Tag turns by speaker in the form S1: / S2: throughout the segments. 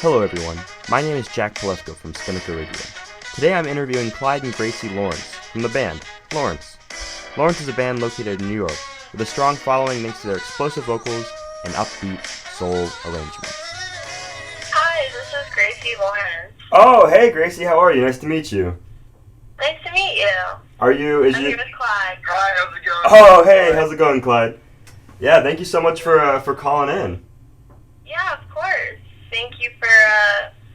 S1: Hello everyone, my name is Jack Palesko from Spinnaker Radio. Today I'm interviewing Clyde and Gracie Lawrence from the band, Lawrence. Lawrence is a band located in New York, with a strong following thanks to their explosive vocals and upbeat soul arrangements.
S2: Hi, this is Gracie Lawrence.
S1: Oh, hey Gracie, how are you? Nice to meet you.
S2: Nice to meet you.
S1: Are you,
S2: My name is Clyde.
S3: Hi, how's it going?
S1: Oh, hey, how's it going, Clyde? Yeah, thank you so much for calling in.
S2: Yeah, of course. Thank you for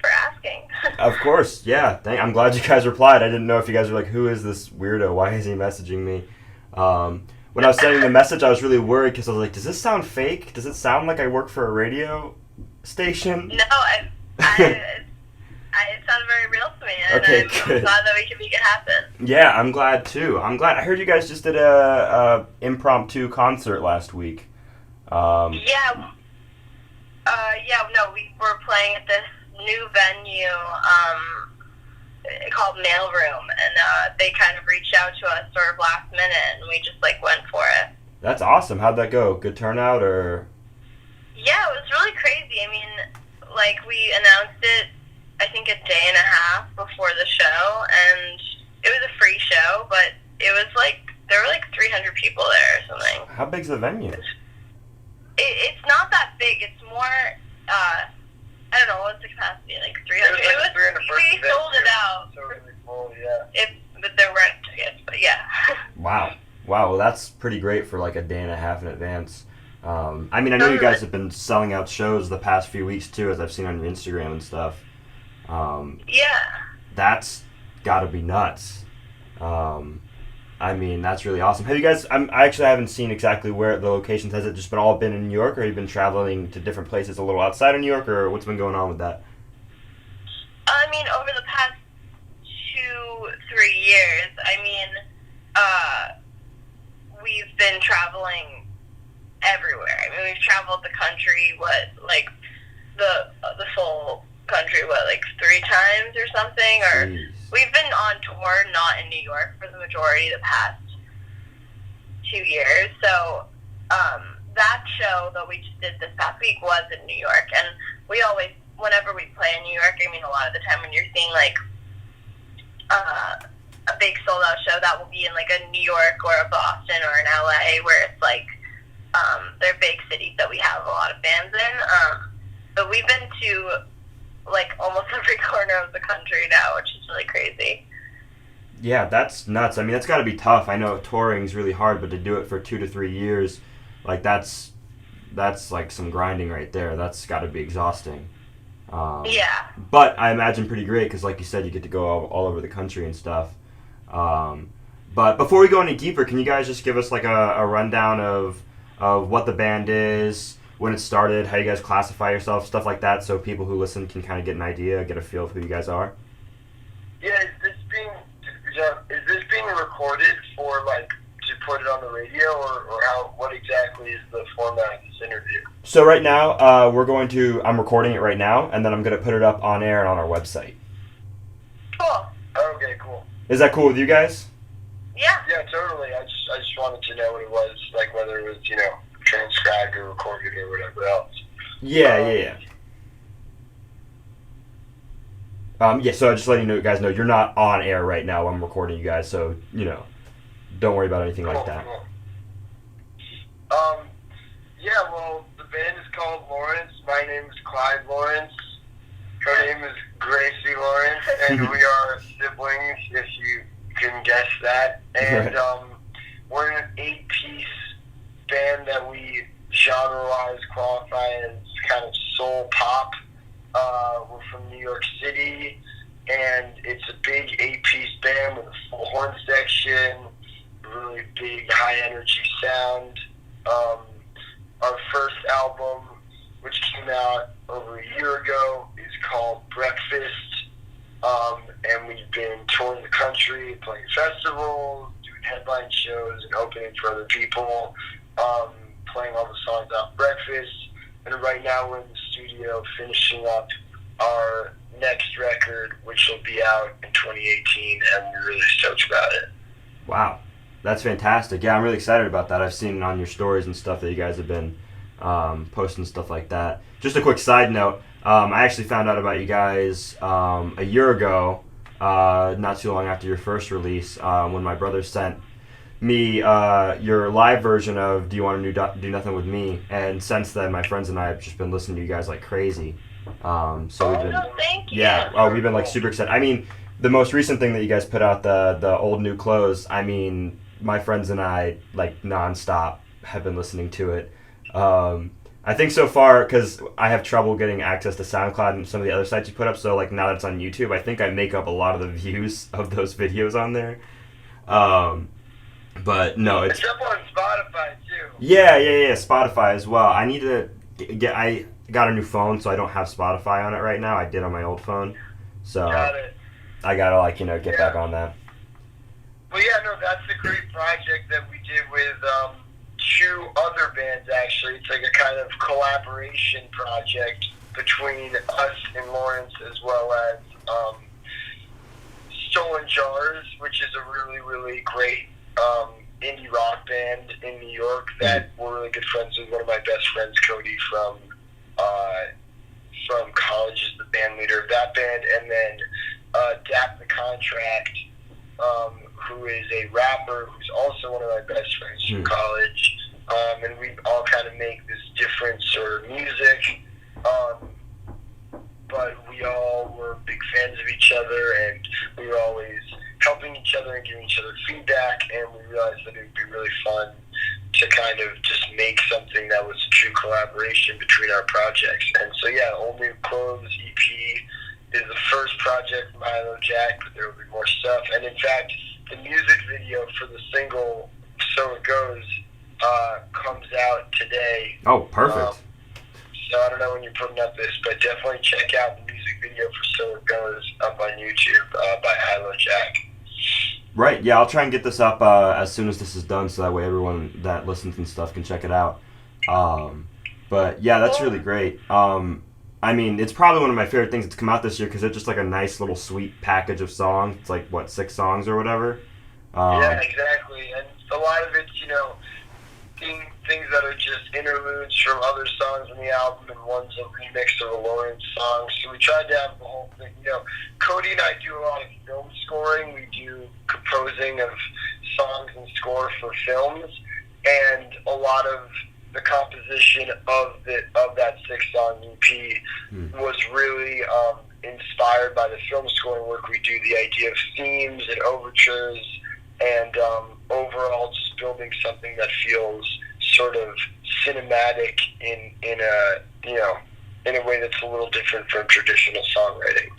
S2: asking.
S1: Of course, yeah. I'm glad you guys replied. I didn't know if you guys were like, who is this weirdo? Why is he messaging me? When I was sending the message, I was really worried because I was like, does this sound fake? Does it sound like I work for a radio station?
S2: No, it sounded very real to me, and
S1: Okay,
S2: I'm
S1: good.
S2: glad that we can make it happen.
S1: Yeah, I'm glad too. I'm glad. I heard you guys just did a impromptu concert last week.
S2: We were playing at this new venue called Mailroom, and they kind of reached out to us sort of last minute, and we just went for it.
S1: That's awesome. How'd that go? Good turnout or?
S2: Yeah, it was really crazy. I mean, we announced it, I think, a day and a half before the show, and it was a free show, but it was there were 300 people there or something.
S1: How big's the venue?
S2: It's not that big. It's more, I don't know, what's the capacity? 300?
S3: It was 300
S2: we sold it out.
S3: So really full, yeah.
S2: But there weren't tickets, but yeah.
S1: Wow. Well, that's pretty great for a day and a half in advance. I mean, I know you guys have been selling out shows the past few weeks too, as I've seen on your Instagram and stuff.
S2: Yeah.
S1: That's gotta be nuts. I mean, that's really awesome. Have you guys, I actually haven't seen exactly where the locations. Has it just been all been in New York, or have you been traveling to different places a little outside of New York, or what's been going on with that?
S2: I mean, over the past 2-3 years, we've been traveling everywhere. I mean, we've traveled the country, the full country, 3 times or something, or
S1: Jeez.
S2: we've been on tour, not in New York, for the majority of the past 2 years. So, that show that we just did this past week was in New York, and we always, whenever we play in New York, I mean, a lot of the time when you're seeing, a big sold-out show, that will be in, a New York or a Boston or an LA, where it's, they're big cities that we have a lot of bands in. But we've been to, almost every corner of the country now, which is really crazy.
S1: Yeah, that's nuts. I mean, that's got to be tough. I know touring's really hard, but to do it for 2 to 3 years, that's some grinding right there. That's got to be exhausting.
S2: Yeah.
S1: But I imagine pretty great because, like you said, you get to go all over the country and stuff. But before we go any deeper, can you guys just give us a rundown of what the band is, when it started, how you guys classify yourself, stuff like that, so people who listen can kind of get an idea, get a feel of who you guys are?
S3: Yeah, is this being recorded for, to put it on the radio, or what exactly is the format of this interview?
S1: So right now, I'm recording it right now, and then I'm going to put it up on air and on our website.
S2: Cool.
S3: Okay, cool.
S1: Is that cool with you guys?
S2: Yeah.
S3: Yeah, totally. I just wanted to know what it was, whether it was, transcribed or recorded or whatever else.
S1: Yeah. So just letting you guys know, you're not on air right now. I'm recording you guys, so, don't worry about anything like that.
S3: Cool. Yeah, well, the band is called Lawrence. My name is Clyde Lawrence. Her name is Gracie Lawrence, and we are siblings, if you can guess that. And we're an 8-piece band that we genre-wise qualify as kind of soul pop. We're from New York City, and it's a big 8-piece band with a full horn section, really big high-energy sound. Our first album, which came out over a year ago, is called Breakfast, and we've been touring the country, playing festivals, doing headline shows, and opening for other people, playing all the songs off Breakfast, and right now we're in the studio finishing up our next record, which will be out in 2018, and we're really stoked about it.
S1: Wow. That's fantastic. Yeah, I'm really excited about that. I've seen on your stories and stuff that you guys have been posting stuff like that. Just a quick side note, I actually found out about you guys a year ago, not too long after your first release, when my brother sent me your live version of "Do You Want to Do Nothing with Me," and since then, my friends and I have just been listening to you guys like crazy. So we've been,
S2: Oh, thank you.
S1: yeah, we've been like super excited. I mean, the most recent thing that you guys put out, the old new clothes. I mean, my friends and I like nonstop have been listening to it. I think so far, because I have trouble getting access to SoundCloud and some of the other sites you put up, so like now that it's on YouTube, I think I make up a lot of the views of those videos on there. But no, it's
S3: It's up on Spotify too.
S1: yeah, Spotify as well. I need to I got a new phone, so I don't have Spotify on it right now. I did on my old phone, so
S3: Got it.
S1: I gotta like get back on that.
S3: Well, yeah, no, that's a great project that we did with two other bands, actually. It's like a kind of collaboration project between us and Lawrence, as well as Stolen Jars, which is a really, really great indie rock band in New York that we're really good friends with. One of my best friends, Cody, from college, is the band leader of that band. And then Dap the Contract, who is a rapper who's also one of my best friends from college. And we all kind of make this different sort of music. But we all were big fans of each other, and we were always helping each other and giving each other feedback, and we realized that it would be really fun to kind of just make something that was a true collaboration between our projects. And so, yeah, Old New Clothes EP is the first project from Hilo Jack, but there will be more stuff. And in fact, the music video for the single So It Goes comes out today.
S1: Oh, perfect.
S3: So I don't know when you're putting up this, but definitely check out the music video for So It Goes up on YouTube by Hilo Jack.
S1: Right, yeah, I'll try and get this up as soon as this is done, so that way everyone that listens and stuff can check it out. But yeah, that's really great. I mean, it's probably one of my favorite things that's come out this year, because it's just like a nice little sweet package of songs. It's like, what, 6 songs or whatever?
S3: Yeah, exactly. And a lot of it's, things that are just interludes from other songs on the album, and one's a remix of a Lawrence song. So we tried to have the whole thing. Cody and I do a lot of film scoring. We do composing of songs and score for films, and a lot of the composition of that 6-song EP was really inspired by the film scoring work we do. The idea of themes and overtures, and overall just building something that feels sort of cinematic in a way that's a little different from traditional songwriting.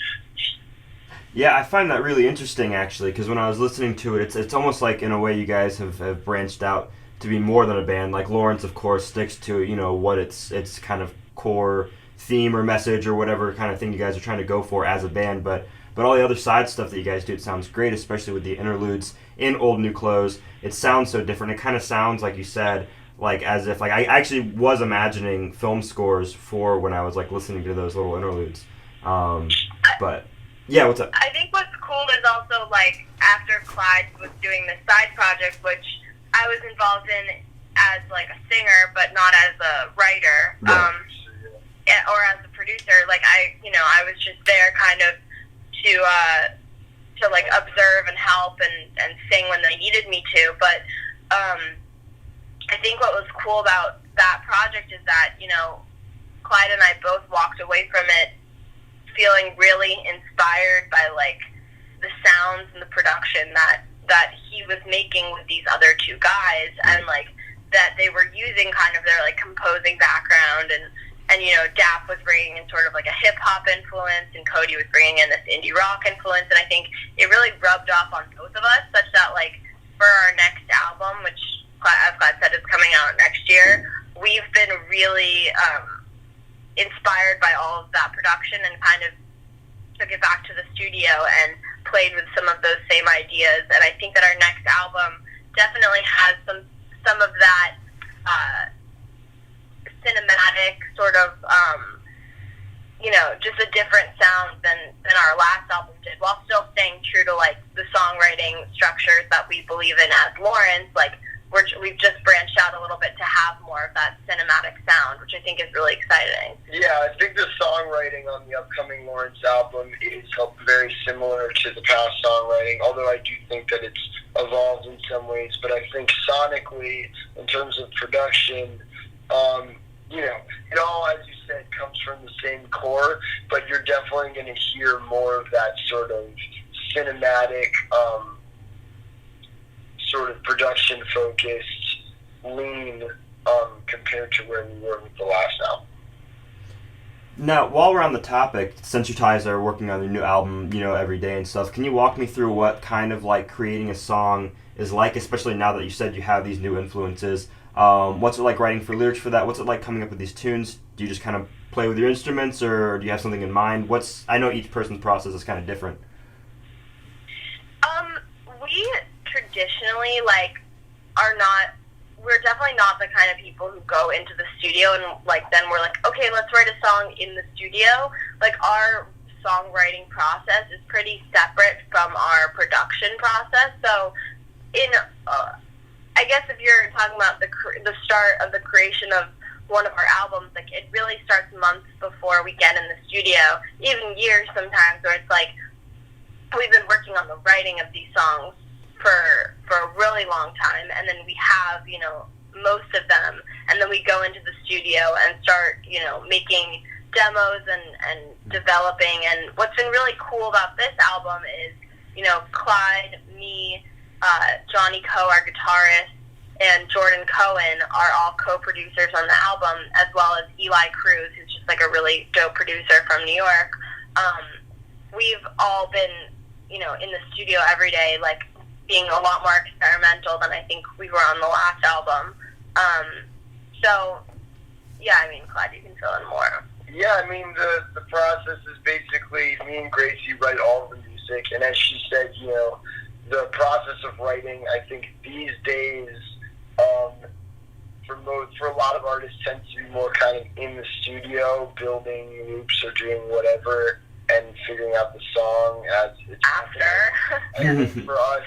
S1: Yeah, I find that really interesting, actually, because when I was listening to it, it's almost like, in a way, you guys have branched out to be more than a band. Like, Lawrence, of course, sticks to, what its kind of core theme or message or whatever kind of thing you guys are trying to go for as a band, but all the other side stuff that you guys do, it sounds great, especially with the interludes in Old New Clothes. It sounds so different. It kind of sounds, like you said, like as if, like, I actually was imagining film scores for when I was, like, listening to those little interludes. But yeah, what's up?
S2: I think what's cool is also, like, after Clyde was doing this side project, which I was involved in as, like, a singer, but not as a writer,
S1: Right.
S2: Or as a producer. Like, I was just there kind of to like, observe and help and sing when they needed me to. But I think what was cool about that project is that, Clyde and I both walked away from it feeling really inspired by, like, the sounds and the production that he was making with these other two guys, and, like, that they were using kind of their, like, composing background, and Dap was bringing in sort of like a hip-hop influence, and Cody was bringing in this indie rock influence, and I think it really rubbed off on both of us, such that, like, for our next album, which, as Clyde said, is coming out next year, we've been really inspired by all of that production, and kind of took it back to the studio and played with some of those same ideas. And I think that our next album definitely has some of that cinematic sort of just a different sound than our last album did, while still staying true to, like, the songwriting structures that we believe in as Lawrence. Like, we've just branched out a little bit to have more of that cinematic sound, which I think is really exciting.
S3: Yeah, I think the songwriting on the upcoming Lawrence album is very similar to the past songwriting, although I do think that it's evolved in some ways. But I think sonically, in terms of production, it all, as you said, comes from the same core, but you're definitely going to hear more of that sort of cinematic, sort of production-focused lean compared to where we were with the last album.
S1: Now, while we're on the topic, since you guys are working on your new album, every day and stuff, can you walk me through what kind of like creating a song is like, especially now that you said you have these new influences? What's it like writing for lyrics for that? What's it like coming up with these tunes? Do you just kind of play with your instruments, or do you have something in mind? I know each person's process is kind of different.
S2: We traditionally we're definitely not the kind of people who go into the studio and then we're like, okay, let's write a song in the studio. Like, our songwriting process is pretty separate from our production process. So I guess if you're talking about the start of the creation of one of our albums, like, it really starts months before we get in the studio, even years sometimes, where it's like we've been working on the writing of these songs for a really long time, and then we have, most of them, and then we go into the studio and start, making demos and developing. And what's been really cool about this album is, Clyde, me, Johnny Coe, our guitarist, and Jordan Cohen are all co-producers on the album, as well as Eli Cruz, who's just like a really dope producer from New York. We've all been, in the studio every day, like, being a lot more experimental than I think we were on the last album. Clyde, you can fill in more.
S3: Yeah, the process is basically me and Gracie write all of the music, and as she said, the process of writing, I think these days, for a lot of artists, tends to be more kind of in the studio, building loops or doing whatever, and figuring out the song as it's
S2: after.
S3: I think for us,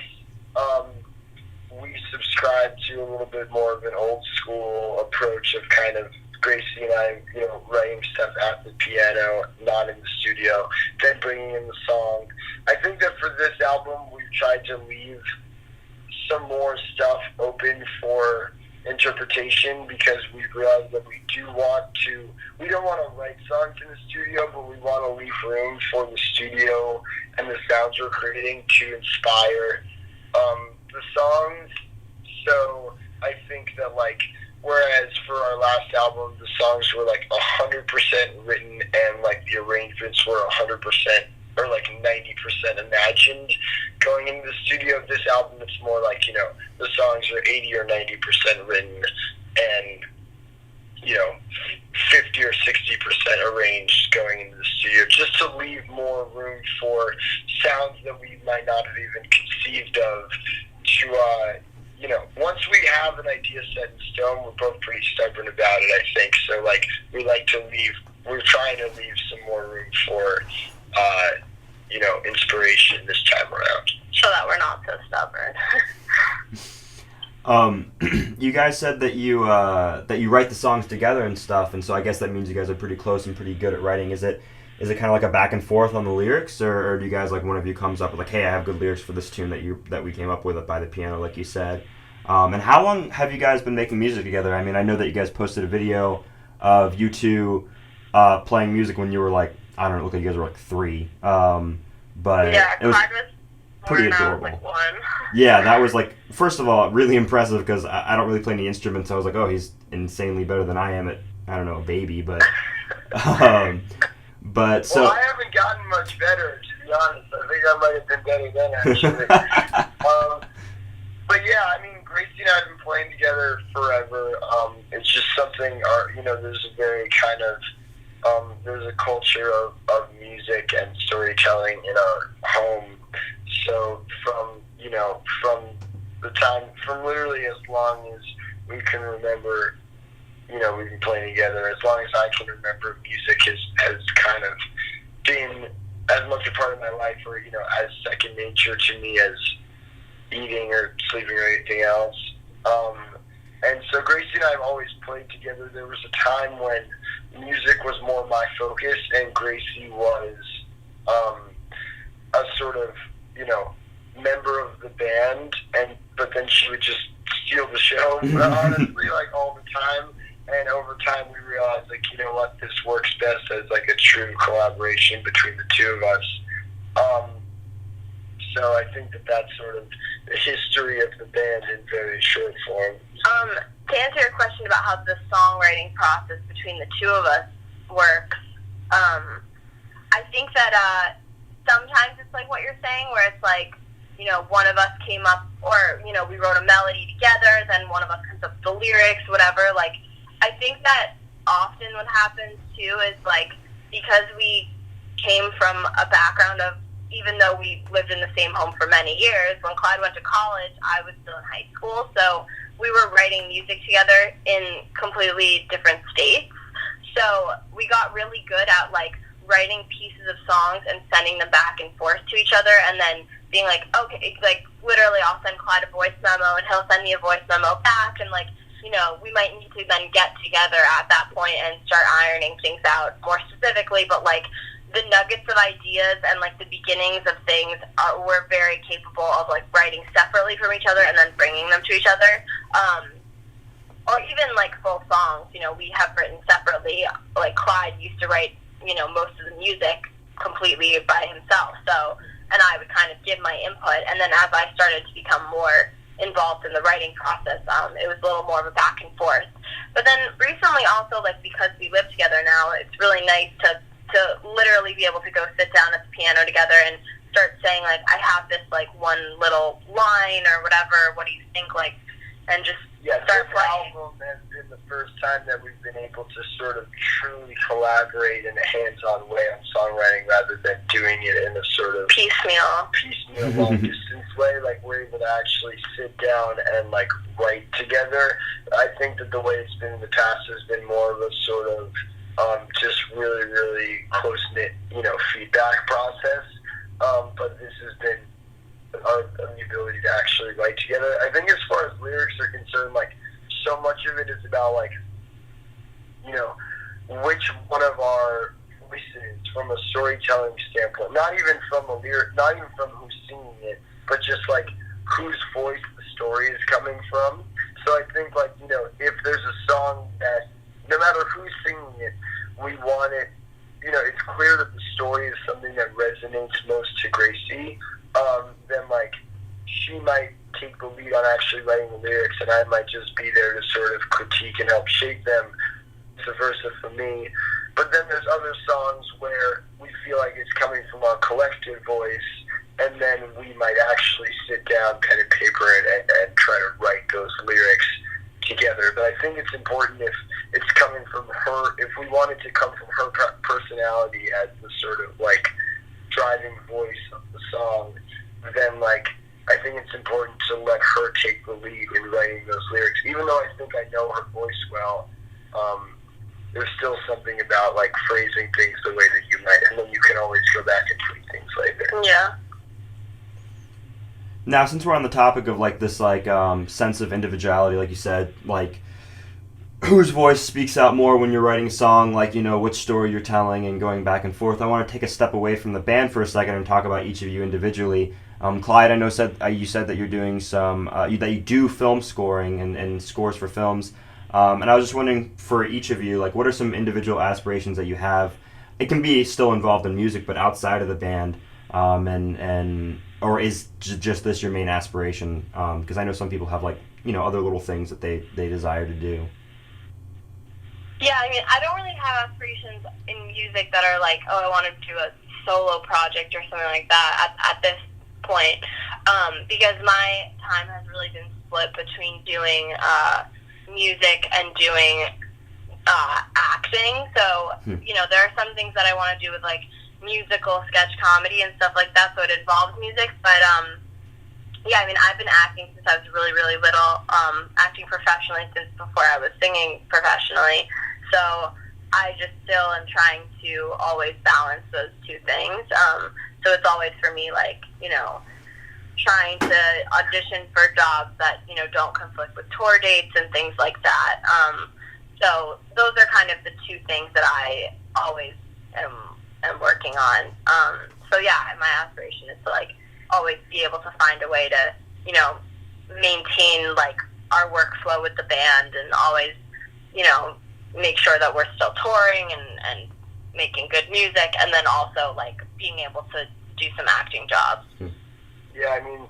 S3: we subscribe to a little bit more of an old school approach of kind of Gracie and I, writing stuff at the piano, not in the studio, then bringing in the song. I think that for this album, we've tried to leave some more stuff open for interpretation, because we've realized that we don't want to write songs in the studio, but we want to leave room for the studio and the sounds we're creating to inspire the songs. So I think that, whereas for our last album, the songs were 100% written and the arrangements were 100% or 90% imagined going into the studio, of this album, it's more the songs are 80 or 90% written and 50 or 60% arranged going into the studio, just to leave more room for sounds that we might not have even conceived of to once we have an idea set in stone, we're both pretty stubborn about it, I think. So we're trying to leave some more room for inspiration this time around,
S2: so that we're not so stubborn.
S1: You guys said that you write the songs together and stuff, and so I guess that means you guys are pretty close and pretty good at writing. Is it kind of like a back and forth on the lyrics, or do you guys, one of you comes up with hey, I have good lyrics for this tune that we came up with by the piano, like you said? And how long have you guys been making music together? I know that you guys posted a video of you two playing music when you were I don't know, it looked like you guys were 3. But
S2: yeah,
S1: it was
S2: Clyde was
S1: pretty adorable.
S2: 1.
S1: Yeah, that was first of all, really impressive, because I don't really play any instruments. I was like, oh, he's insanely better than I am at, I don't know, a baby, but but so.
S3: Well, I haven't gotten much better, to be honest. I think I might have been better then, actually. But yeah, Gracie and I have been playing together forever. It's just something, there's a very kind of, there's a culture of music and storytelling in our home. So from literally as long as we can remember, we've been playing together. As long as I can remember, music has kind of been as much a part of my life, or, as second nature to me as eating or sleeping or anything else. Um, and so Gracie and I have always played together. There was a time when music was more my focus, and Gracie was a sort of, member of the band, but then she would just steal the show, honestly, like all the time. And over time, we realized, like, you know what, this works best as like a true collaboration between the two of us. So I think that's sort of the history of the band in very short form.
S2: To answer your question about how the songwriting process between the two of us works, I think that sometimes it's like what you're saying, where it's like, one of us came up, or, we wrote a melody together, then one of us comes up with the lyrics, whatever. Like, I think that often what happens, too, is, like, because we came from a background of, even though we lived in the same home for many years, when Clyde went to college, I was still in high school, so we were writing music together in completely different states. So we got really good at, like, writing pieces of songs and sending them back and forth to each other, and then being like, okay, like, literally I'll send Clyde a voice memo, and he'll send me a voice memo back, and, like, we might need to then get together at that point and start ironing things out more specifically, but, like, the nuggets of ideas and, like, the beginnings of things we're very capable of, like, writing separately from each other and then bringing them to each other. Or even, like, full songs, we have written separately. Like, Clyde used to write, most of the music completely by himself. So, and I would kind of give my input. And then as I started to become more involved in the writing process, it was a little more of a back and forth. But then recently also, like, because we live together now, it's really nice to literally be able to go sit down at the piano together and start saying, like, I have this, like, one little line or whatever, what do you think, like, and just start playing.
S3: This album has been the first time that we've been able to sort of truly collaborate in a hands-on way on songwriting rather than doing it in a sort of
S2: piecemeal
S3: long-distance way. Like, we're able to actually sit down and, like, write together. I think that the way it's been in the past has been more of a sort of just really, really close-knit, feedback process. But this has been the ability to actually write together. I think as far as lyrics are concerned, like, so much of it is about, like, which one of our voices from a storytelling standpoint, not even from who's singing it, but just, like, whose voice the story is coming from. So I think, like, if there's a song that, no matter who's singing it, we want it, it's clear that the story is something that resonates most to Gracie, then, like, she might take the lead on actually writing the lyrics, and I might just be there to sort of critique and help shape them, vice versa for me. But then there's other songs where we feel like it's coming from our collective voice, and then we might actually sit down, pen and paper it, and try to write those lyrics together. But I think it's important if it's coming from her, if we want it to come from her personality as the sort of, like, driving voice of the song, then, like, I think it's important to let her take the lead in writing those lyrics. Even though I think I know her voice well, there's still something about, like, phrasing things the way that you might, and then you can always go back and tweak things later.
S2: Yeah.
S1: Now, since we're on the topic of, like, this, like, sense of individuality, like you said, like, whose voice speaks out more when you're writing a song, like, which story you're telling and going back and forth, I want to take a step away from the band for a second and talk about each of you individually. Clyde, I know you said that you're doing some, that you do film scoring and scores for films, and I was just wondering, for each of you, like, what are some individual aspirations that you have? It can be still involved in music, but outside of the band, or is just this your main aspiration? Because I know some people have, like, other little things that they desire to do.
S2: Yeah, I mean, I don't really have aspirations in music that are like, oh, I want to do a solo project or something like that at this point, because my time has really been split between doing music and doing acting. So, there are some things that I want to do with, like, musical sketch comedy and stuff like that, so it involves music, but yeah, I mean, I've been acting since I was really, really little, acting professionally since before I was singing professionally, so I just still am trying to always balance those two things, so it's always for me, like, trying to audition for jobs that, you know, don't conflict with tour dates and things like that. So those are kind of the two things that I always am working on. So yeah, my aspiration is to like always be able to find a way to, you know, maintain like our workflow with the band and always, you know, make sure that we're still touring and making good music, and then also like being able to do some acting jobs.
S3: Yeah, I mean,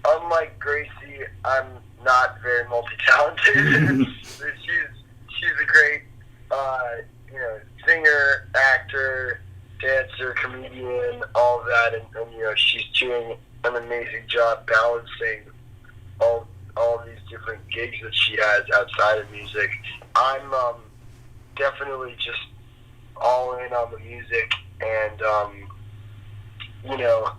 S3: unlike Gracie, I'm not very multi-talented. she's a great, you know, singer, actor, dancer, comedian, all of that, and you know, she's doing an amazing job balancing all these different gigs that she has outside of music. I'm definitely just all in on the music, and you know,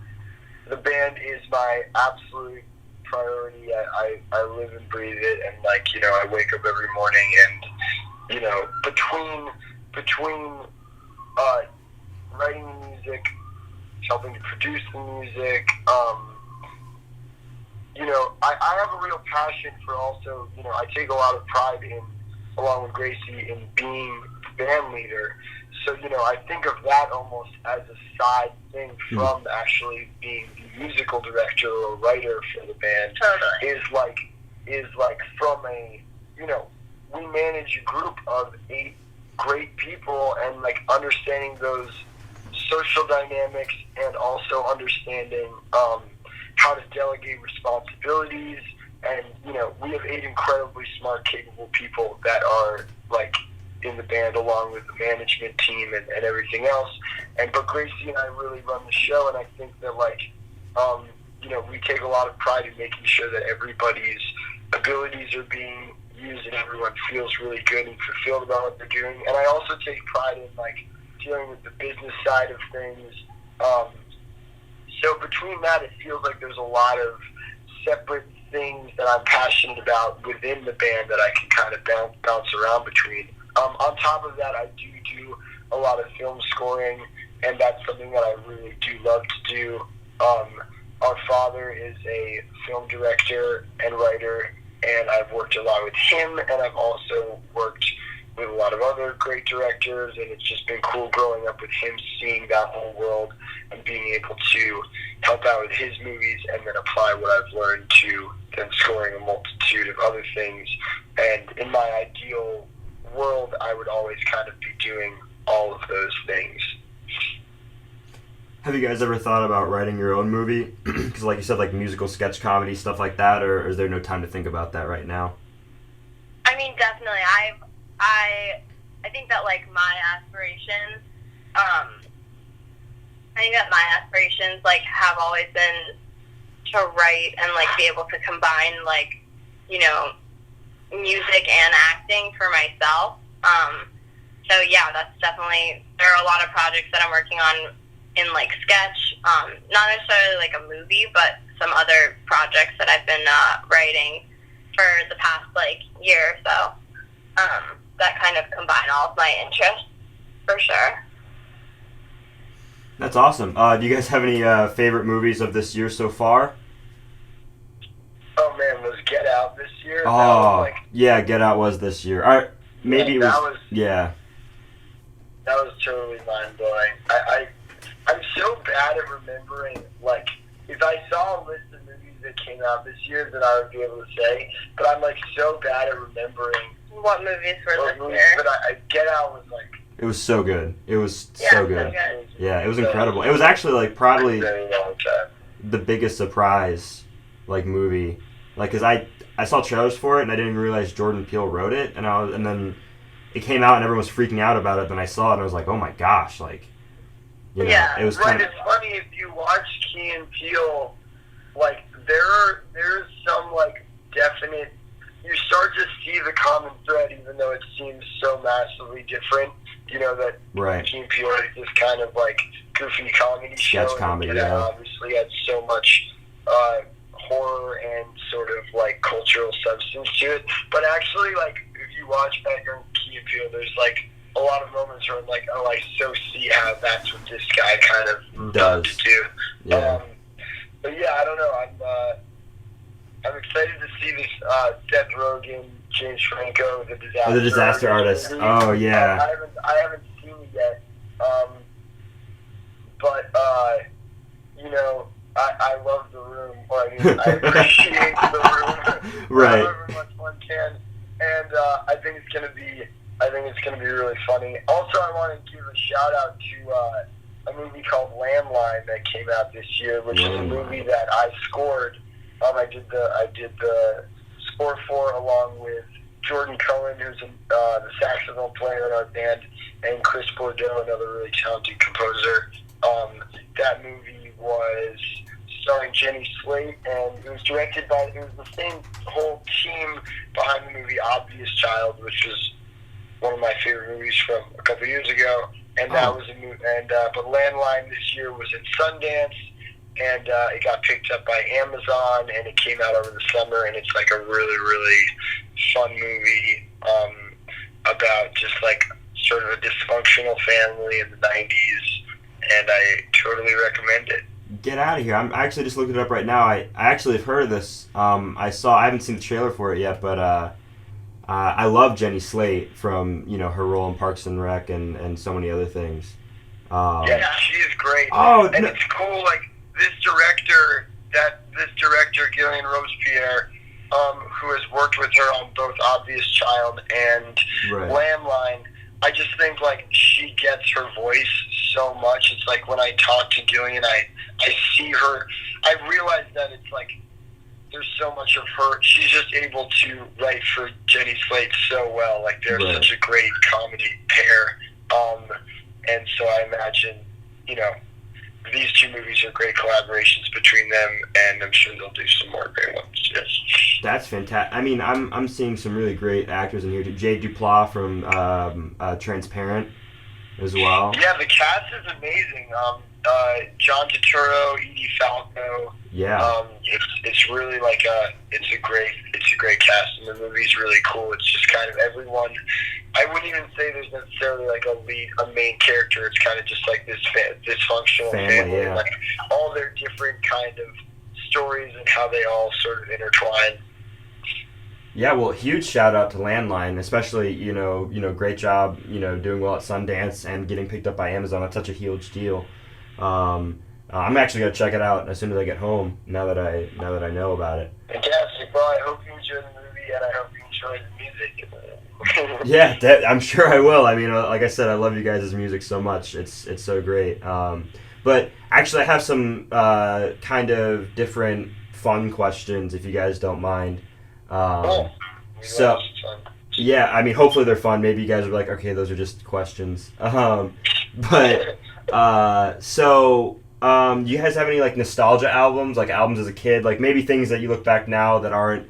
S3: the band is my absolute priority. I live and breathe it, and like, you know, I wake up every morning, and you know, between writing the music, helping to produce the music, you know, I have a real passion for also, you know, I take a lot of pride in, along with Gracie, in being the band leader. So, you know, I think of that almost as a side thing from actually being the musical director or writer for the band.
S2: Totally.
S3: Is like from a, you know, we manage a group of 8 great people, and like understanding those social dynamics, and also understanding how to delegate responsibilities. And, you know, we have 8 incredibly smart, capable people that are like in the band, along with the management team and everything else. But Gracie and I really run the show, and I think that like, you know, we take a lot of pride in making sure that everybody's abilities are being used and everyone feels really good and fulfilled about what they're doing. And I also take pride in like dealing with the business side of things. So between that, it feels like there's a lot of separate things that I'm passionate about within the band that I can kind of bounce around between. On top of that, I do a lot of film scoring, and that's something that I really do love to do. Our father is a film director and writer, and I've worked a lot with him, and I've also worked with a lot of other great directors, and it's just been cool growing up with him, seeing that whole world and being able to help out with his movies and then apply what I've learned to then scoring a multitude of other things. And in my ideal world, I would always kind of be doing all of those things.
S1: Have you guys ever thought about writing your own movie? Because like you said, like musical sketch comedy, stuff like that, or is there no time to think about that right now?
S2: I mean, definitely. I think that like my aspirations, like have always been to write and like be able to combine like, you know, music and acting for myself. So yeah, that's definitely, there are a lot of projects that I'm working on in like sketch, not necessarily like a movie, but some other projects that I've been writing for the past like year or so, that kind of combine all of my interests for sure.
S1: That's awesome. Do you guys have any favorite movies of this year so far?
S3: Oh man, was Get Out this year?
S1: Oh, yeah, Get Out was this year. Maybe
S3: yeah,
S1: it was. Yeah.
S3: That was totally mind-blowing. I'm so bad at remembering, like, if I saw a list of movies that came out this year, then I would be able to say, but I'm, like, so bad at remembering
S2: what movies were this year.
S3: But Get Out was, like...
S1: It was so good. It was
S2: so
S1: good.
S2: good.
S1: Yeah, it was incredible. It was actually, like, probably
S3: very long time.
S1: the biggest surprise, like, movie. Like, because I saw trailers for it, and I didn't realize Jordan Peele wrote it, and then it came out, and everyone was freaking out about it, then I saw it, and I was like, oh my gosh, like... You know,
S2: yeah,
S1: it was
S3: right.
S1: kind of...
S3: It's funny, if you watch Key and Peele, like, there's some, like, definite... You start to see the common thread, even though it seems so massively different. You know, that
S1: Right.
S3: Key and Peele is this kind of, like, goofy comedy show.
S1: Sketch comedy,
S3: and Get Out
S1: yeah.
S3: obviously had so much horror and sort of, like, cultural substance to it. But actually, like, if you watch back on Key and Peele, there's, like, a lot of moments where I'm like, oh, I so see how that's what this guy kind of
S1: Does.
S3: to do.
S1: Yeah.
S3: but yeah, I don't know. I'm excited to see this Seth Rogen, James Franco, the disaster.
S1: Oh, the disaster artist.
S3: movie.
S1: Oh yeah.
S3: I haven't seen it yet. But you know, I love The Room. Or I mean, I appreciate The Room.
S1: Right.
S3: However much one can, and I think it's gonna be really funny. Also, I want to give a shout out to a movie called Landline that came out this year, which is a movie that I scored. I did the score for along with Jordan Cohen, who's the saxophone player in our band, and Chris Bordeaux, another really talented composer. That movie was starring Jenny Slate, and it was the same whole team behind the movie Obvious Child, which was one of my favorite movies from a couple years ago. And that was a movie. But Landline this year was in Sundance, and it got picked up by Amazon, and it came out over the summer, and it's like a really, really fun movie about just like sort of a dysfunctional family in the 90s, and I totally recommend it.
S1: Get out of here. I'm actually just looking it up right now. I actually have heard of this. I haven't seen the trailer for it yet, but I love Jenny Slate from, you know, her role in Parks and Rec and so many other things.
S3: Yeah, she is great.
S1: Oh,
S3: and it's cool, like, this director, Gillian Robespierre, who has worked with her on both Obvious Child and Landline, I just think, like, she gets her voice so much. It's like when I talk to Gillian, I see her, I realize that it's like there's so much of her. She's just able to write for Jenny Slate so well. Like, they're such a great comedy pair. And so I imagine, you know, these two movies are great collaborations between them, and I'm sure they'll do some more great ones. Yes.
S1: That's fantastic. I mean, I'm seeing some really great actors in here. Jay Duplass from Transparent as well.
S3: Yeah, the cast is amazing. John Turturro, Edie Falco.
S1: Yeah.
S3: It's really like it's a great cast, and the movie's really cool. It's just kind of everyone. I wouldn't even say there's necessarily like a main character. It's kind of just like this dysfunctional family,
S1: yeah.
S3: like all their different kind of stories and how they all sort of intertwine.
S1: Yeah, well, huge shout out to Landline, especially, you know, great job, you know, doing well at Sundance and getting picked up by Amazon. That's such a huge deal. I'm actually gonna check it out as soon as I get home. Now that I know about it.
S3: Fantastic. Well, I hope you enjoy the movie, and I hope you enjoy the music.
S1: Yeah, I'm sure I will. I mean, like I said, I love you guys' music so much. It's so great. But actually, I have some kind of different fun questions, if you guys don't mind. So, yeah, I mean, hopefully they're fun. Maybe you guys are like, okay, those are just questions. So, do you guys have any, like, nostalgia albums, like albums as a kid? Like, maybe things that you look back now that aren't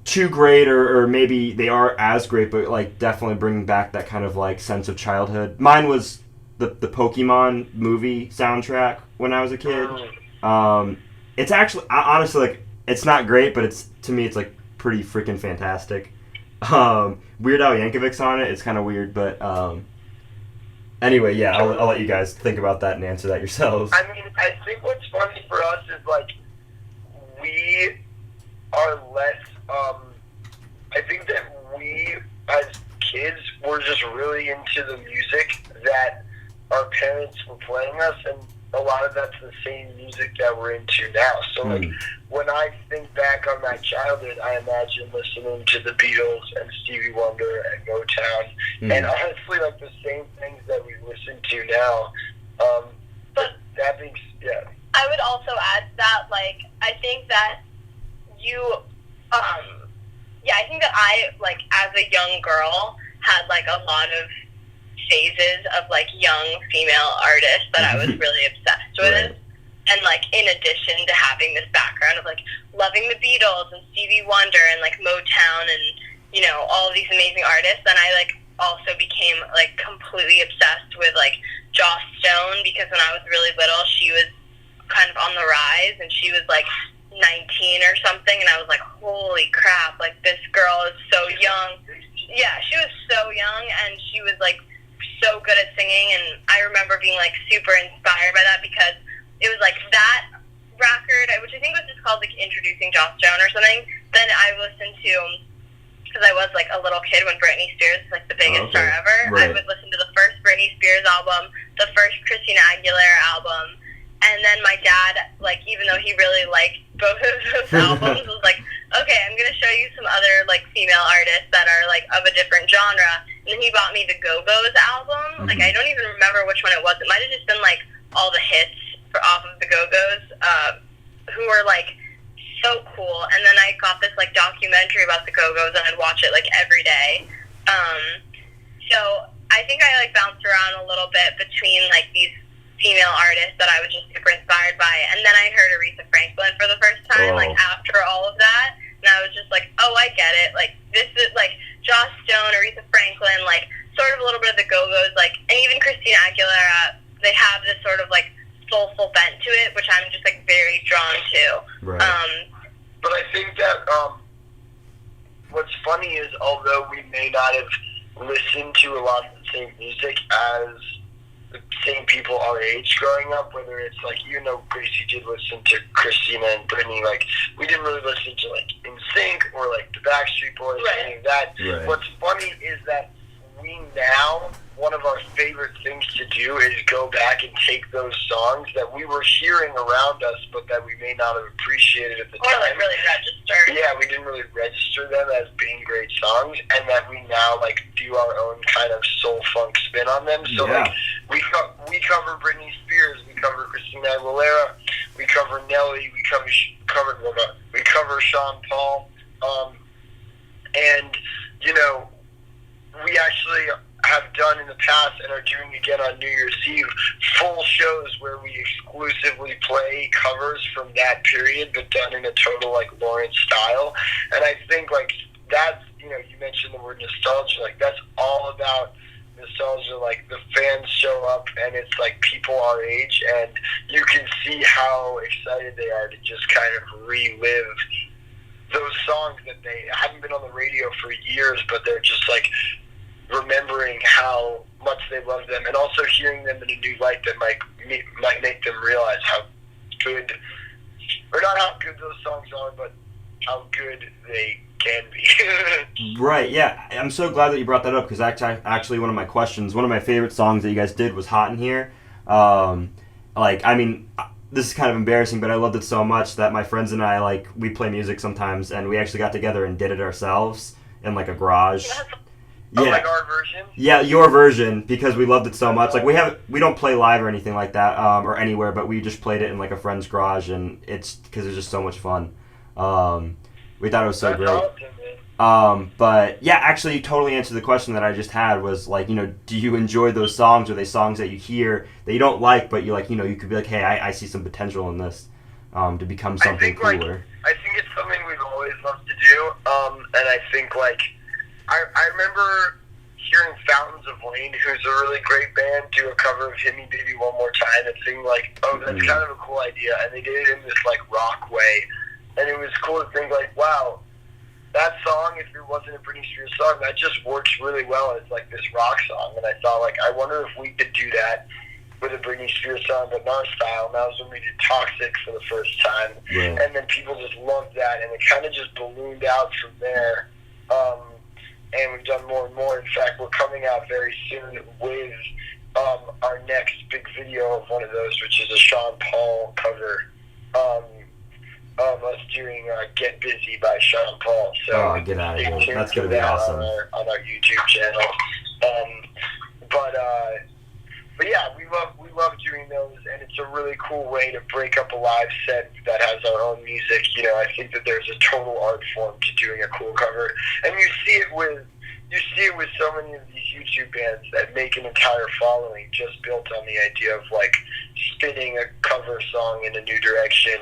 S1: too great, or maybe they are as great, but, like, definitely bringing back that kind of, like, sense of childhood. Mine was the Pokemon movie soundtrack when I was a kid. It's actually, honestly, like, it's not great, but to me, it's, like, pretty freaking fantastic. Weird Al Yankovic's on it. It's kind of weird, but, anyway, yeah, I'll let you guys think about that and answer that yourselves.
S3: I mean, I think what's funny for us is, like, we are less, I think that we, as kids, were just really into the music that our parents were playing us, and a lot of that's the same music that we're into now. So, like, when I think back on my childhood, I imagine listening to the Beatles and Stevie Wonder and Motown, and honestly, like, the same things that we listen to now. But that being, yeah.
S2: I would also add that, like, I think that I think that I, like, as a young girl, had, like, a lot of phases of, like, young female artists that I was really obsessed with.
S1: Right.
S2: And, like, in addition to having this background of, like, loving the Beatles and Stevie Wonder and, like, Motown and, you know, all of these amazing artists, then I, like, also became, like, completely obsessed with, like, Joss Stone, because when I was really little, she was kind of on the rise, and she was, like, 19 or something, and I was like, holy crap, like, this girl is so young. Yeah, she was so young, and she was, like, so good at singing, and I remember being, like, super inspired by that, because it was, like, that record, which I think was just called like Introducing Joss Stone or something, then I listened to, because I was like a little kid when Britney Spears was like the biggest star ever.
S1: Right.
S2: I would listen to the first Britney Spears album, the first Christina Aguilera album, and then my dad, like, even though he really liked both of those albums, was like, okay, I'm going to show you some other, like, female artists that are, like, of a different genre. And then he bought me the Go-Go's album. Like, I don't even remember which one it was. It might have just been, like, all the hits off of the Go-Go's, who were, like, so cool. And then I got this, like, documentary about the Go-Go's, and I'd watch it, like, every day. So I think I, like, bounced around a little bit between, like, these female artists that I was just super inspired by. And then I heard Aretha Franklin for the first time, like, after all of that. And I was just like, oh, I get it. Like, this is, like, Joss Stone, Aretha Franklin, like, sort of a little bit of the Go-Go's, like, and even Christina Aguilera, they have this sort of, like, soulful bent to it, which I'm just, like, very drawn to.
S1: Right.
S3: But I think that what's funny is, although we may not have listened to a lot of the same music as the same people our age growing up, whether it's like, you know, Gracie did listen to Christina and Britney, like, we didn't really listen to, like, NSYNC or, like, the Backstreet Boys or any of that.
S1: Right.
S3: What's funny is that we now, one of our favorite things to do is go back and take those songs that we were hearing around us, but that we may not have appreciated at the time.
S2: Or, like, really registered.
S3: Yeah, we didn't really register them as being great songs, and that we now, like, do our own kind of soul funk spin on them. So, like, we cover Britney Spears, we cover Christina Aguilera, we cover Nelly, we cover Sean Paul, and, you know, we actually have done in the past and are doing again on New Year's Eve full shows where we exclusively play covers from that period, but done in a total, like, Lawrence style. And I think, like, that's, you know, you mentioned the word nostalgia, like, that's all about nostalgia. Like, the fans show up and it's like people our age, and you can see how excited they are to just kind of relive those songs that they haven't been on the radio for years, but they're just like remembering how much they love them, and also hearing them in a new light that might make them realize how good, or not how good those songs are, but how good they can be.
S1: Right, yeah. I'm so glad that you brought that up, because actually one of my questions, one of my favorite songs that you guys did was Hot in Here. Like, I mean, this is kind of embarrassing, but I loved it so much that my friends and I, like, we play music sometimes, and we actually got together and did it ourselves in, like, a garage.
S3: Oh, like our version?
S1: Yeah, your version, because we loved it so much. Like, we don't play live or anything like that, or anywhere, but we just played it in, like, a friend's garage, and it's because it's just so much fun. We thought it was so
S3: That's
S1: great.
S3: awesome, man.
S1: But yeah, actually, you totally answered the question that I just had. Was like, you know, do you enjoy those songs? Are they songs that you hear that you don't like, but you like, you know, you could be like, hey, I see some potential in this, to become something cooler.
S3: Like, I think it's something we've always loved to do, and I think, like, I remember hearing Fountains of Wayne, who's a really great band, do a cover of Hit Me Baby One More Time, and sing, like, oh, that's kind of a cool idea, and they did it in this, like, rock way, and it was cool to think, like, wow, that song, if it wasn't a Britney Spears song, that just works really well as, like, this rock song, and I thought, like, I wonder if we could do that with a Britney Spears song, but in our style, and that was when we did Toxic for the first time, and then people just loved that, and it kind of just ballooned out from there, and we've done more and more. In fact, we're coming out very soon with our next big video of one of those, which is a Sean Paul cover of us doing Get Busy by Sean Paul. So
S1: get out of
S3: stay
S1: here.
S3: tuned
S1: That's
S3: for
S1: going to be
S3: that
S1: awesome.
S3: on our YouTube channel. But yeah, we love doing those, and it's a really cool way to break up a live set that has our own music. You know, I think that there's a total art form to doing a cool cover, and you see it with so many of these YouTube bands that make an entire following just built on the idea of, like, spinning a cover song in a new direction.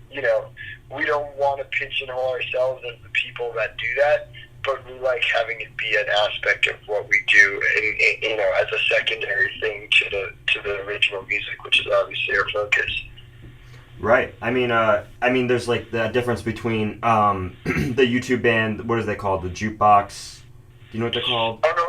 S3: You know, we don't want to pigeonhole ourselves as the people that do that, but we like having it be an aspect of what we do, and, you know, as a secondary thing to the original music, which is obviously our focus.
S1: Right. I mean, there's, like, the difference between the YouTube band. What is they called? The Jukebox. Do you know what they're called?
S3: Oh no,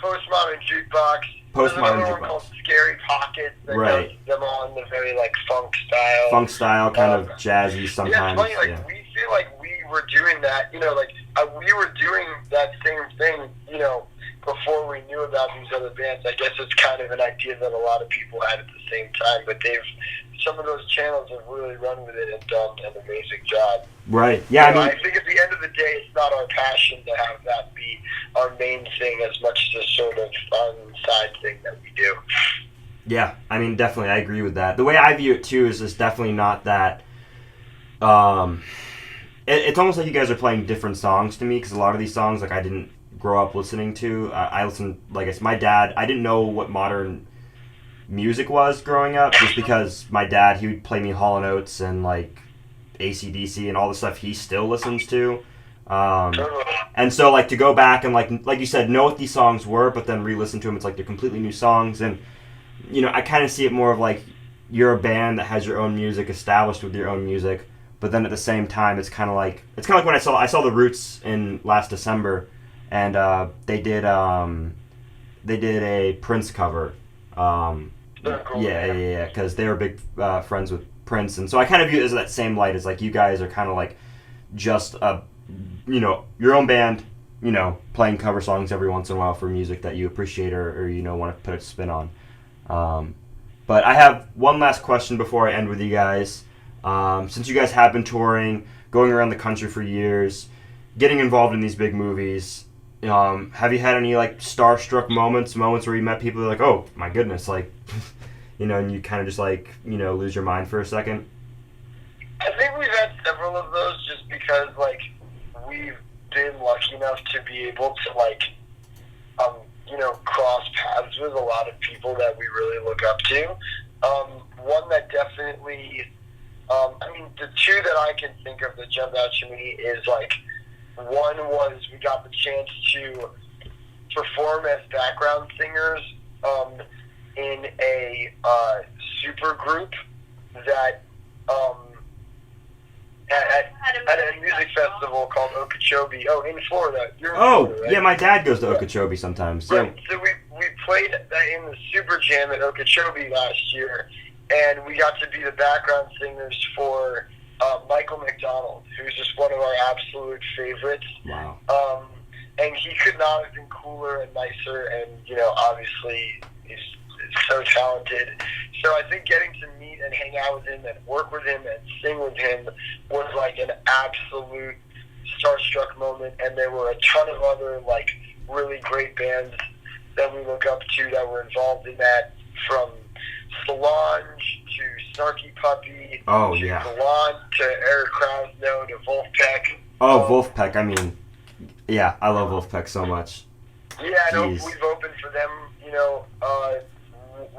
S3: Postmodern Jukebox There's
S1: Postmodern
S3: another one called
S1: jukebox.
S3: Scary Pockets that
S1: Right.
S3: does them all in the very like funk style.
S1: Funk style, kind of
S3: Um,
S1: jazzy
S3: Yeah,
S1: sometimes.
S3: it's funny. Like we feel like we were doing that. You know, like we were doing that same thing. You know, before we knew about these other bands. I guess it's kind of an idea that a lot of people had at the same time. But some of those channels have really run with it and done an amazing job.
S1: Right. Yeah.
S3: You know,
S1: I mean,
S3: I think at the end of the day, it's not our passion to have that be our main thing as much as a sort of fun side thing that we do.
S1: yeah. I mean, definitely, I agree with that. The way I view it too is it's definitely not that. It's almost like you guys are playing different songs to me because a lot of these songs, like I didn't grow up listening to. I listened, like I said, my dad. I didn't know what modern music was growing up just because my dad, he would play me Hall and Oates and like AC/DC and all the stuff he still listens to. And so like to go back and like you said, know what these songs were, but then re-listen to them, it's like they're completely new songs. And you know, I kind of see it more of like you're a band that has your own music established with your own music, but then at the same time it's kind of like when I saw the Roots in last December, and they did a Prince cover.
S3: Cool.
S1: Yeah, because they were big friends with Prince, and so I kind of view it as that same light as like you guys are kind of like just a, you know, your own band, you know, playing cover songs every once in a while for music that you appreciate or you know want to put a spin on. But I have one last question before I end with you guys. Since you guys have been touring, going around the country for years, getting involved in these big movies, have you had any like starstruck moments where you met people who are like, oh my goodness, like, you know, and you kind of just like, you know, lose your mind for a second?
S3: I think we've had several of those just because, like, we've been lucky enough to be able to, like, you know, cross paths with a lot of people that we really look up to. One that definitely, I mean, the two that I can think of that jump out to me is, like, one was we got the chance to perform as background singers in a super group that at a music festival called Okeechobee. Oh, in Florida. You're in Florida, right?
S1: Yeah, my dad goes to Okeechobee sometimes.
S3: Right. So we played in the Super Jam at Okeechobee last year, and we got to be the background singers for Michael McDonald, who's just one of our absolute favorites.
S1: Wow.
S3: And he could not have been cooler and nicer, and, you know, obviously he's so talented. So I think getting to meet and hang out with him and work with him and sing with him was like an absolute starstruck moment. And there were a ton of other like really great bands that we look up to that were involved in that, from Solange to Snarky Puppy to Gallant to Eric Krasno to Wolfpack.
S1: Wolfpack, I mean, yeah, I love Wolfpack so much.
S3: Yeah, I know we've opened for them, you know,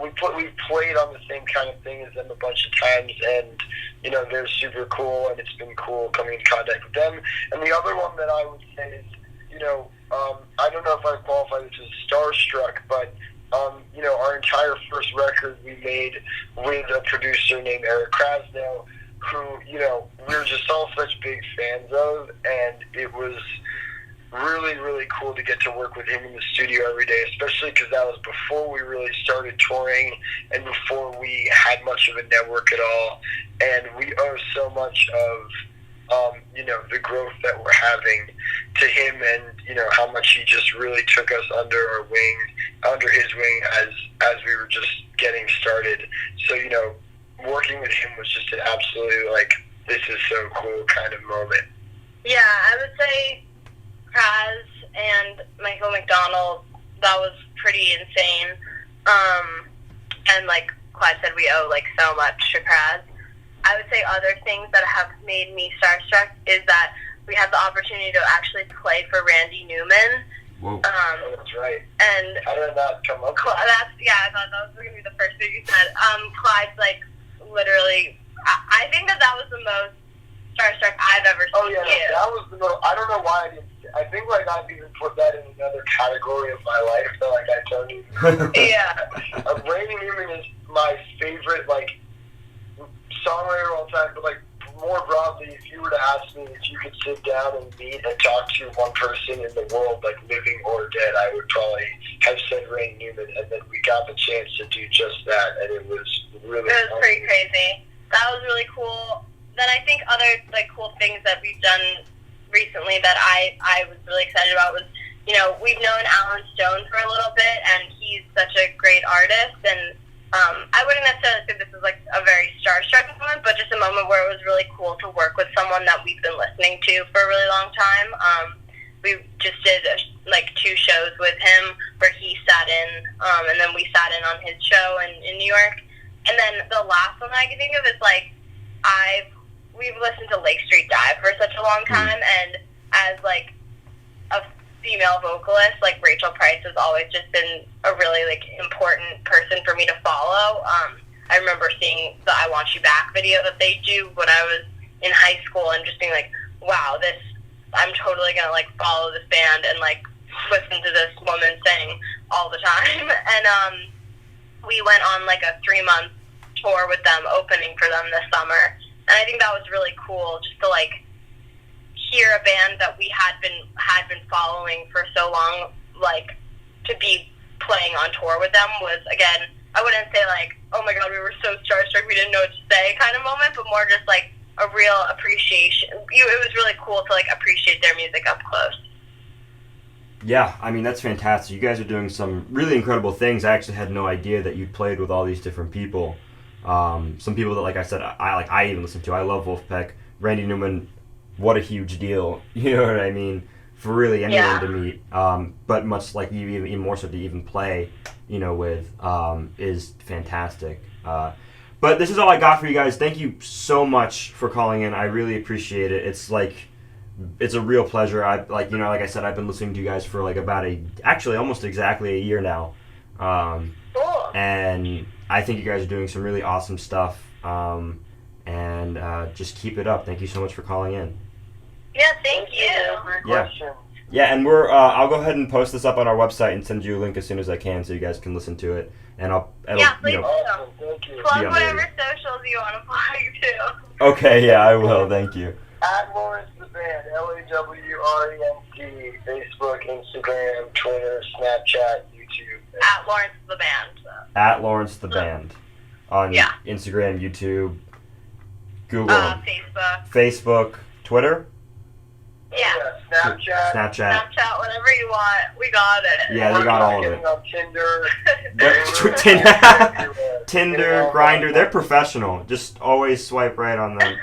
S3: we played on the same kind of thing as them a bunch of times, and, you know, they're super cool, and it's been cool coming in contact with them. And the other one that I would say is, you know, I don't know if I qualify this as starstruck, but, you know, our entire first record we made with a producer named Eric Krasno, who, you know, we were just all such big fans of, and it was really, really cool to get to work with him in the studio every day, especially because that was before we really started touring and before we had much of a network at all. And we owe so much of, you know, the growth that we're having to him, and, you know, how much he just really took us under his wing as we were just getting started. So, you know, working with him was just an absolute, like, this is so cool kind of moment.
S2: Yeah, I would say Kraz and Michael McDonald, that was pretty insane. And like Clyde said, we owe like so much to Kraz. I would say other things that have made me starstruck is that we had the opportunity to actually play for Randy Newman.
S1: Whoa.
S3: That's right.
S2: And
S3: how did that come up?
S2: I thought that was going to be the first thing you said. Clyde's like literally, I think that was the most starstruck I've ever seen.
S3: Oh yeah, that was the most. I don't know why I didn't. I think like I've even put that in another category of my life that like I don't even.
S2: Yeah.
S3: Randy Newman is my favorite like songwriter of all time, but like more broadly, if you were to ask me if you could sit down and meet and talk to one person in the world, like living or dead, I would probably have said Randy Newman, and then we got the chance to do just that, and it was really
S2: It was pretty crazy. That was really cool. Then I think other like cool things that we've done recently that I was really excited about was, you know, we've known Alan Stone for a little bit, and he's such a great artist, and I wouldn't necessarily say this is like a very starstruck moment, but just a moment where it was really cool to work with someone that we've been listening to for a really long time. We just did like 2 shows with him where he sat in, and then we sat in on his show in New York. And then the last one I can think of is like we've listened to Lake Street Dive for such a long time, and as like a female vocalist, like Rachel Price has always just been a really like important person for me to follow. I remember seeing the I Want You Back video that they do when I was in high school and just being like, wow, I'm totally gonna like follow this band and like listen to this woman sing all the time. And we went on like a 3-month tour with them, opening for them this summer, and I think that was really cool just to like hear a band that we had been following for so long, like to be playing on tour with them was, again, I wouldn't say like, oh my god, we were so starstruck we didn't know what to say kind of moment, but more just like a real appreciation. It was really cool to like appreciate their music up close.
S1: Yeah, I mean, that's fantastic. You guys are doing some really incredible things. I actually had no idea that you played with all these different people. Some people that, like I said, I even listen to. I love Wolfpack. Randy Newman, what a huge deal. You know what I mean? For really anyone to meet. But much like you, even more so to even play, you know, with, is fantastic. But this is all I got for you guys. Thank you so much for calling in. I really appreciate it. It's a real pleasure. Like I said, I've been listening to you guys for like actually almost exactly a year now.
S2: Cool.
S1: And I think you guys are doing some really awesome stuff. And just keep it up. Thank you so much for calling in.
S2: Yeah, thank you.
S3: Great question.
S1: Yeah, and I'll go ahead and post this up on our website and send you a link as soon as I can, so you guys can listen to it. And
S2: please
S3: Awesome, thank you.
S2: plug whatever socials you want to plug too.
S1: Okay, yeah, I will. Thank you.
S3: At Lawrence the Band, LAWRENT, Facebook, Instagram, Twitter, Snapchat, YouTube.
S2: At Lawrence the Band. So.
S1: At Lawrence the Band on Instagram, YouTube, Google, Facebook, Twitter.
S2: Yeah.
S3: Snapchat.
S2: Snapchat, whatever you want, we got it.
S1: Yeah, they got all of it.
S3: On Tinder.
S1: Tinder, Grindr, they're professional. Just always swipe right on them.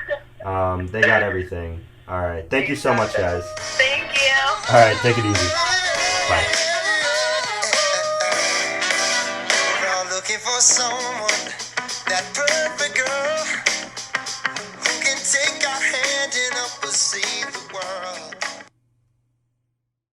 S1: They got everything. All right. Thank you so much, guys.
S2: Thank you.
S1: All right. Take it easy. Bye.
S4: We're all looking for someone that